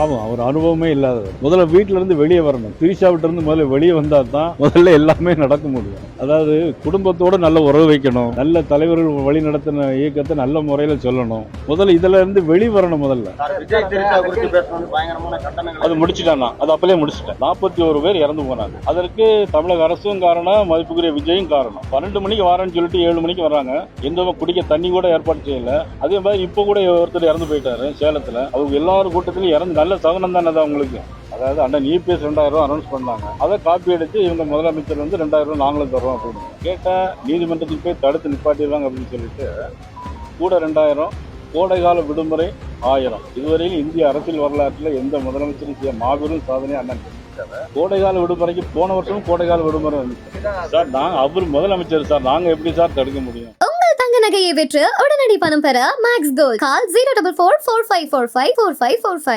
பாவம், அவர் அனுபவமே இல்லாதவர். முதல்ல வீட்டுல இருந்து வெளியே வரணும். திரிஷா விட்டு இருந்து முதல்ல வெளியே வந்தா தான் முதல்ல எல்லாமே நடக்க முடியும். அதாவது குடும்பத்தோட நல்ல உறவு வைக்கணும், நல்ல தலைவர்கள் வழி நடத்தின இயக்கத்தை நல்ல முறையில சொல்லணும். முதல்ல இதுல இருந்து வெளியே வரணும். முதல்ல அது முடிச்சுட்டான், அது அப்பலே முடிச்சுட்டேன். 41 பேர் இறந்து போனாங்க. அதற்கு தமிழக அரசும் காரணம், மதிப்புக்குரிய விஜயும் காரணம். 12 மணிக்கு வரேன்னு சொல்லிட்டு 7 மணிக்கு வர்றாங்க. எந்த குடிக்க தண்ணி கூட ஏற்பாடு செய்யல. அதே மாதிரி இப்ப கூட ஒருத்தர் இறந்து போயிட்டாரு சேலத்துல. அவங்க எல்லாரும் கூட்டத்திலும் இறந்து நல்ல சகனம் தானே அவங்களுக்கு. அதாவது அண்ணன் இபிஎஸ் 2000 ரூபாய் அனௌன்ஸ் பண்ணாங்க. அதை காப்பி எடுத்து இவங்க முதலமைச்சர் 2000 ரூபாய் நாங்களும் தரோம் அப்படின்னு கேட்டா நீதிமன்றத்துக்கு போய் தடுத்து நிப்பாட்டிடுவாங்க அப்படின்னு சொல்லிட்டு கூட 2000, கோடைகால விடுமுறை 1000. இதுவரையில் இந்திய அரசியல் வரலாற்றில் எந்த முதலமைச்சரும் செய்ய மாபெரும் சாதனை அண்ணன். கோடைகால விடுமுறைக்கு போன வருஷமும் கோடைகால விடுமுறை வந்துச்சு சார். அவர் முதலமைச்சர் சார், நாங்க எப்படி சார் தடுக்க முடியும்? தங்க நகையை விற்று உடனடி பணம் பெற மேக்ஸ் கோல்ட். கால் 04445454545.